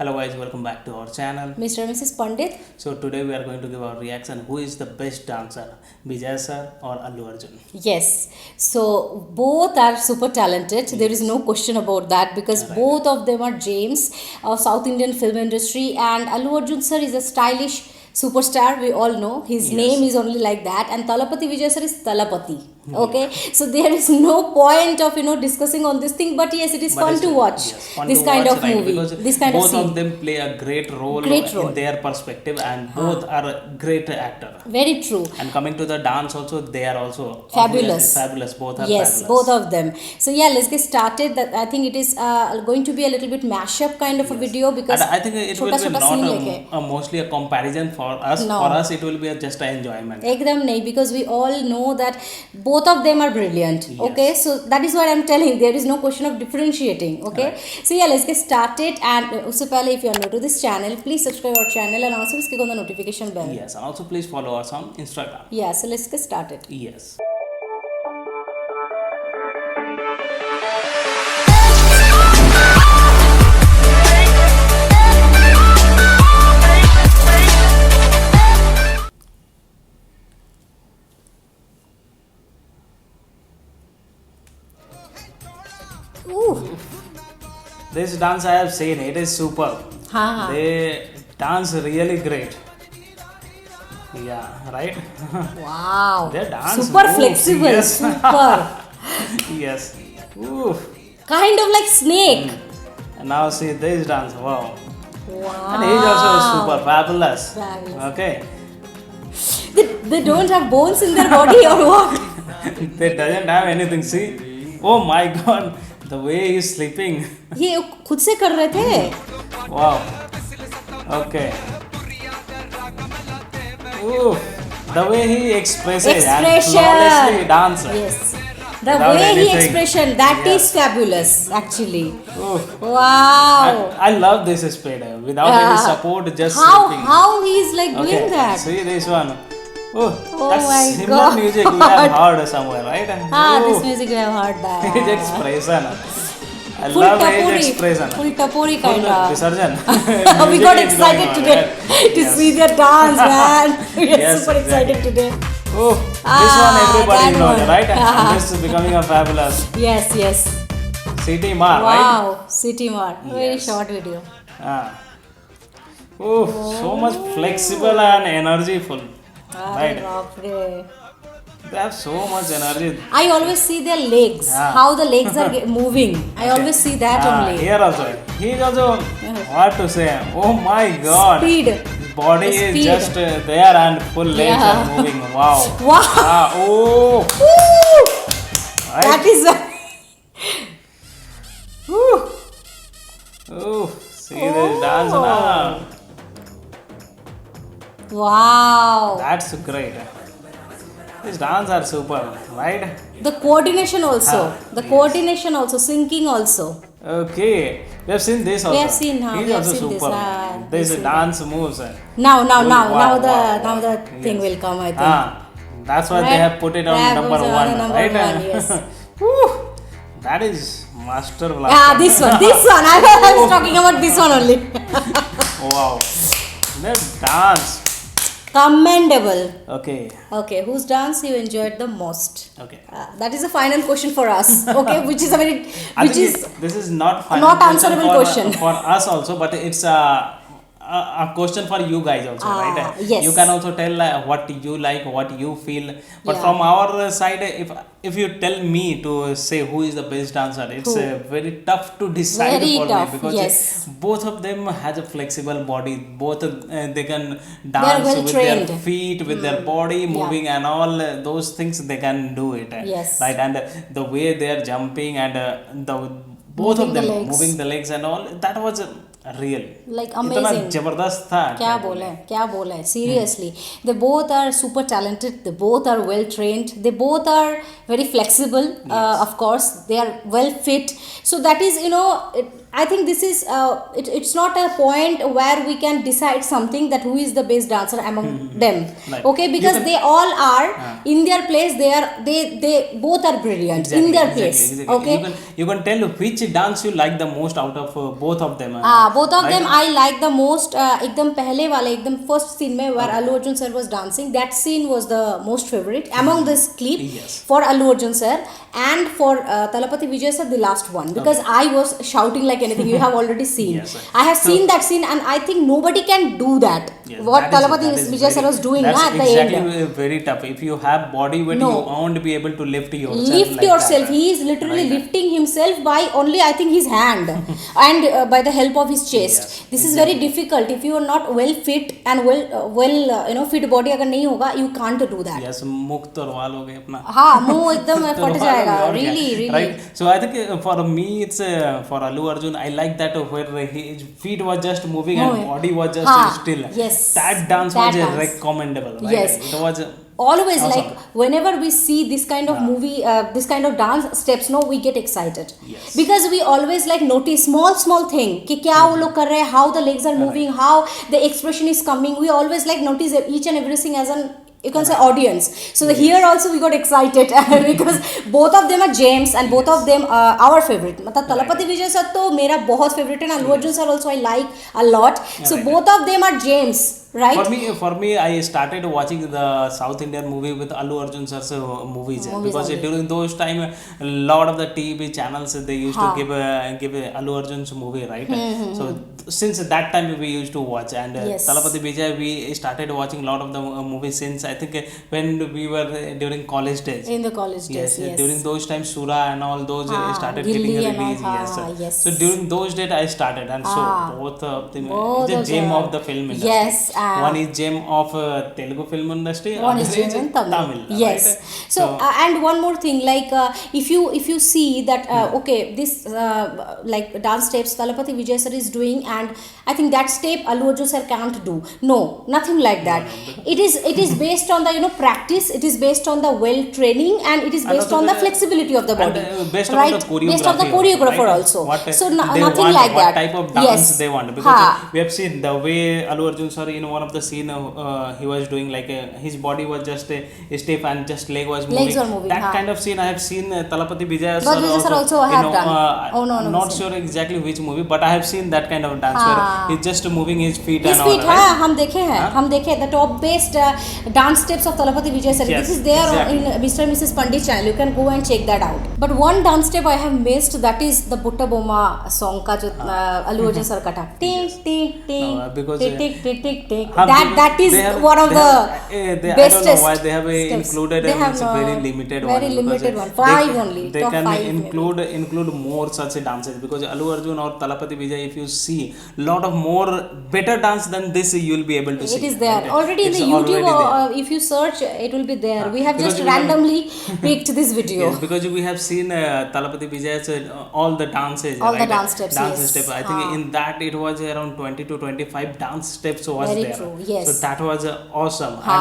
Hello guys, welcome back to our channel. Mr. and Mrs. Pandit. So today we are going to give our reaction. Who is the best dancer, Vijay sir or Allu Arjun? Yes, so both are super talented. There is no question about that because Right. both of them are gems of South Indian film industry. And Allu Arjun sir is a stylish superstar. We all know his Yes. name is only like that, and Talapati Vijay sir is Talapati. Okay, so there is no point of discussing on this thing. But yes, it is But fun it's- to watch yes, fun this to kind watch, of right? movie, Because this kind of both scene. of them play a great role, Great role. in their perspective, and both are a great actor. Very true. And coming to the dance also, they are also Fabulous. obviously fabulous. Both are Yes, fabulous. both of them. So yeah, let's get started. That I think it is going to be a little bit mashup kind of a video because And I think it will be छोटा not scene लेके mostly a comparison for us. No. For us, it will be just an enjoyment. एकदम नहीं, because we all know that both of them are brilliant. Yes. Okay, so that is what I'm telling. There is no question of differentiating. Okay, so yeah, let's get started. And उससे पहले, if you are new to this channel, please subscribe our channel and also click on the notification bell. Yes, and also please follow us on Instagram. Yeah, so let's get started. Yes. Ooh, This dance I have seen, it is superb. हाँ. They dance really great. Yeah, right? Wow. Their dance Super moves, flexible. yes. Super. Yes. Ooh. Kind of like snake. And now see this dance, wow. Wow. And he is also super fabulous. Fabulous. Okay. They don't have bones in their body or what? They doesn't have anything. See? Oh my god. The way he is sleeping. ये खुद से कर रहे थे. Wow. Okay. Ooh. The way he expresses and flawlessly dance. Yes. The Without way he anything. expression, that Yes. is fabulous actually. Ooh. Wow. I love this speed without Yeah. any support, just How sleeping. he is like Okay, doing that? see this one. Oh, Oh that's my similar God. music we have heard somewhere, right? This Ooh, music we have heard that. his expression. I Full love his tapori, expression. full tapori Full kind of. Visarjan. We Music got is excited going on, today right? to Yes. see their dance, man. We are Yes, super excited exactly. today. Oh, this one everybody that knows, one. right? And this is becoming a fabulous Yes, yes. city mar, right? Wow, City Mart. Very Yes. short video. Ah. Oh, so much flexible and energyful. Right? Arre baapre. They have so much energy. I always see their legs, Yeah. how the legs are moving. I always see that only. Here also. He is also, what to say? Oh my god. Speed. His body The is speed. just there and full legs Yeah. are moving. Wow. Wow. Ah, oh. Woo! Right? That is. Woo. Oh, see this dance now. Wow. That's great. These dance are super, right? The coordination also. The yes. coordination also. Syncing also. Okay. We have seen this also. have seen, huh? He's We have also seen this, super. we've This seen dance moves. Now, Oh, wow, now the wow. thing Yes. will come, I think. That's why they Right? have put it on That number was on one, the number right? one, yes. Woo, that is master blaster. Yeah, this one. I was talking about this one only. Wow, that dance. Commendable. Okay, Okay, whose dance you enjoyed the most? okay. That is the final question for us. Okay, which is a very, I which think is this is not final not question answerable for, question. for us also, but it's a question for you guys also, right? yes. You can also tell what you like, what you feel. But Yeah. from our side, if you tell me to say who is the best dancer, it's Who? very tough to decide Very for tough, me because yes. both of them has a flexible body. Both they can dance well with trained. their feet, with their body moving, and all those things they can do it. Yes. Right, and the way they are jumping and the both Moving of the them legs. moving the legs and all, that was real. like इतना amazing. जबरदस्त था. क्या बोले seriously. They both are super talented, they both are well trained, they both are very flexible. Of course they are well fit, so that is I think this is it's not a point where we can decide something that who is the best dancer among them. Right. Okay, because You can- they all are in their place. They both are brilliant in their place. Okay, You can tell which dance you like the most out of both of them. both of right? them I like the most. एकदम पहले वाले एकदम first scene में where Allu Arjun sir was dancing, that scene was the most favorite among this clip. Yes. For Allu Arjun sir and for Talapati Vijay sir, the last one, because I was shouting like anything. You have already seen. Yes, sir. I have seen that scene, and I think nobody can do that. Yes, What that is- Talapati that is Vijay sir very- was doing that's at the exactly end. very tough. If you have body weight, No. you won't be able to lift yourself. Lift like yourself. that. He is literally Right. lifting himself by only, I think, his hand and by the help of his chest. Yes, This is very difficult. If you are not well fit and fit body अगर नहीं होगा, you can't do that. Yes, मुख तोड़वाल हो गए अपना. हाँ, मुंह एकदम फट तोड़वाल जाएगा. हो गया, और क्या? Really. Right. So I think for me it's for Allu Arjun, I like that where his feet was just moving and Moving. body was just हाँ, still. yes. That dance That was dance. recommendable. Right? Yes. It was. Always Awesome. like whenever we see this kind of movie, this kind of dance steps, no, we get excited. Yes. Because we always like notice small thing कि क्या वो लोग कर रहे हैं, how the legs are moving, how the expression is coming. We always like notice each and everything as an, you can say, audience. So here also we got excited because both of them are gems and both of them are our favorite. मतलब तलपति विजय sir तो मेरा बहुत favorite है, Allu Arjun sir also I like a lot. So Right. both of them are gems. Right? For me, I started watching the South Indian movie with Allu Arjun sir's movies because only. during those time, a lot of the TV channels they used to give Allu Arjun's movie, right? So since that time we used to watch, and Yes. Talapati Vijay we started watching a lot of the movies since I think when we were during college days. In the college days, yes. During those times Sura and all those started Gilli getting and all, released. yes. So during those days I started, and so both of them, Both the of gem them. of the film industry. Yes. One is gem of Telugu film industry. One is other gem in Tamil. Yes. right? So and one more thing, like if you see that okay, this like dance steps Talapati Vijay sir is doing, and I think that step Allu Arjun sir can't do. No, nothing like that. It is based on the practice. It is based on the well training, and it is And based also on the the- flexibility of the and, body. based on right? the choreography Based on the also, choreographer right? also. What So they nothing want, like what that. type of dance Yes. they want, because Ha. we have seen the way Allu Arjun sir in one of the scene he was doing like his body was just stiff and just leg was moving. Legs were moving, That ha. kind of scene I have seen Talapati Vijay But Vijay sir also you have know, done. Oh, no, not sir. sure exactly which movie, but I have seen that kind of dance Ha. where he's just moving his feet His and all. feet, Right? हाँ हम देखे हैं, हम देखे the top based dance steps of Talapati Vijay sir. Yes, This is there exactly. in Mr. and Mrs. Pandit channel. You can go and check that out. But one dance step I have missed, that is the Butta Boma song का जो Allu Arjun sir का था. Tick tick tick. No, because, tick tick tick tick tick. हाँ, That is they have- one of they the have- I don't know bestest why they have steps. included They have it's a very limited one. very because limited one. they- 5 only. They Top can 5 include more such dances, because Allu Arjun or Talapati Vijay, if you see lot of more better dance than this, you will be able to see. It is there right? already in It's the YouTube. already there. If you search, it will be there. We have Because just we have- randomly picked this video. Yes, because we have seen Talapati Vijay's all the dances. All the right? dance steps, Dance yes. step. I think in that it was around 20 to 25 dance steps was Very there. true, yes. So that was awesome. Ha.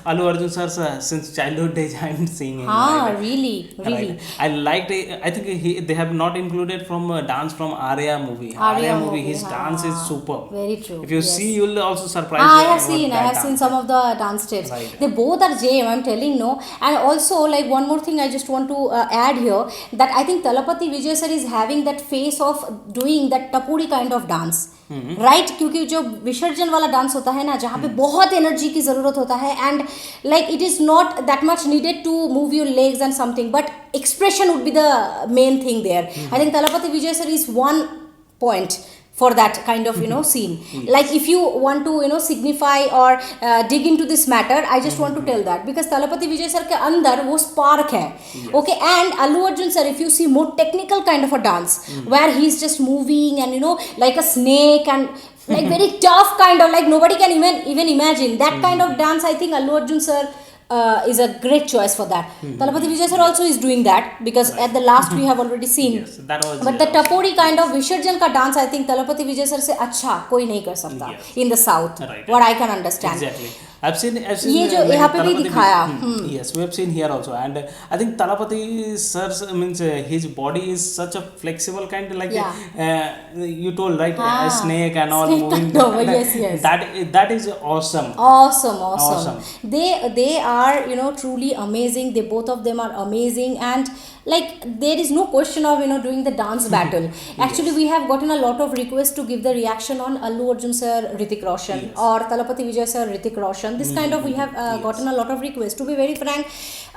And Allu Arjun sir, since childhood days I'm seeing him. Ah, right? really. Right. I liked it. I think they have not included from dance from Arya movie. Arya movie. movie, His ha. dance is superb. Very true. If you yes. see, you'll also surprise. I have about seen. I that have seen dance. some of the dance steps. Right. They both are jam. I'm telling no. And also, like one more thing, I just want to add here, that I think Talapati Vijay sir is having that face of doing that tapudi kind of dance. Right क्योंकि जो विसर्जन वाला dance होता है ना, जहाँ पे बहुत एनर्जी की ज़रूरत होता है, and like it is not that much needed to move your legs and something, but expression would be the main thing there. I think Talapati Vijay sir is one point for that kind of scene. Like if you want to signify or dig into this matter, I just want to tell that because Talapati Vijay sir के अंदर वो spark है. Okay, and Allu Arjun sir, if you see more technical kind of a dance where he's just moving and like a snake and like very tough kind of, like nobody can even imagine that kind of dance. I think Allu Arjun sir is a great choice for that. Talapati Vijay sir also is doing that because at the last we have already seen. Yes, that was. But the tapodi kind of Visarjan ka dance, I think Talapati Vijay sir se अच्छा कोई नहीं कर सकता Yes. in the south. Right. What I can understand. Exactly. I've seen ये जो like यहाँ पे भी Talapati दिखाया, yes, we have seen here also, and I think Talapati sir's means his body is such a flexible kind, like you told right, a snake and all Snake moving. kind of, yes, yes. That is awesome. Awesome. They are, you know, truly amazing. They both of them are amazing, and like there is no question of, you know, doing the dance battle. Actually, we have gotten a lot of requests to give the reaction on Allu Arjun sir, Hrithik Roshan, or Talapati Vijay sir, Hrithik Roshan. This kind of we have gotten a lot of requests. To be very frank,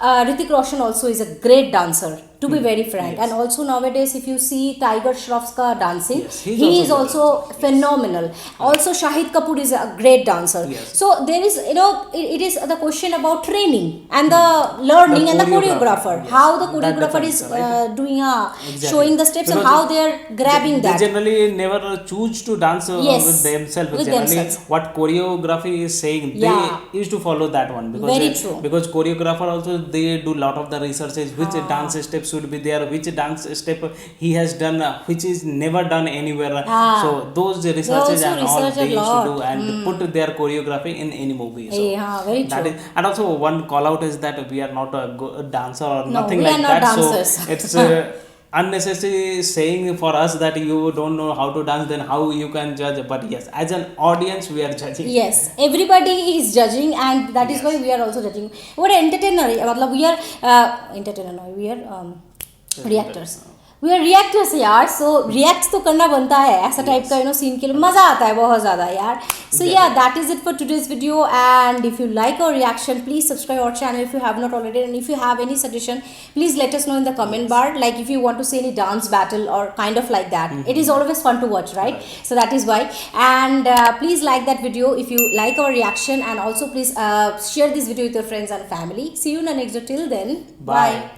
Hrithik Roshan also is a great dancer. To be very frank, and also nowadays, if you see Tiger Shroff's ka dancing, he is also phenomenal. Also, Shahid Kapoor is a great dancer. So there is, you know, it is the question about training and the learning and the choreographer. How the choreographer is doing showing the steps, and how they are grabbing that. They generally never choose to dance with themselves. Generally, what choreography is saying, they used to follow that one, because very true. Because choreographer also, they do lot of the researches, which dance steps should be there, which dance step he has done, which is never done anywhere. So those researches and all they used to do, and put their choreography in any movie. So very true. And also one call out is that we are not a good dancer or nothing we like are not that. Dancers. So it's unnecessary saying for us that you don't know how to dance, then how you can judge. But yes, as an audience, we are judging. Yes, everybody is judging, and that is why we are also judging. What entertainer? We are entertainer. No, we are reactors. We are reactors यार, so reacts तो करना बनता है ऐसा type का, you know, scene के लिए मज़ा आता है बहुत ज़्यादा यार. So yeah, that is it for today's video, and if you like our reaction, please subscribe our channel if you have not already, and if you have any suggestion, please let us know in the comment bar, like if you want to see any dance battle or kind of like that. It is always fun to watch, right? So that is why, and please like that video if you like our reaction, and also please share this video with your friends and family. See you in the next video. Till then, bye.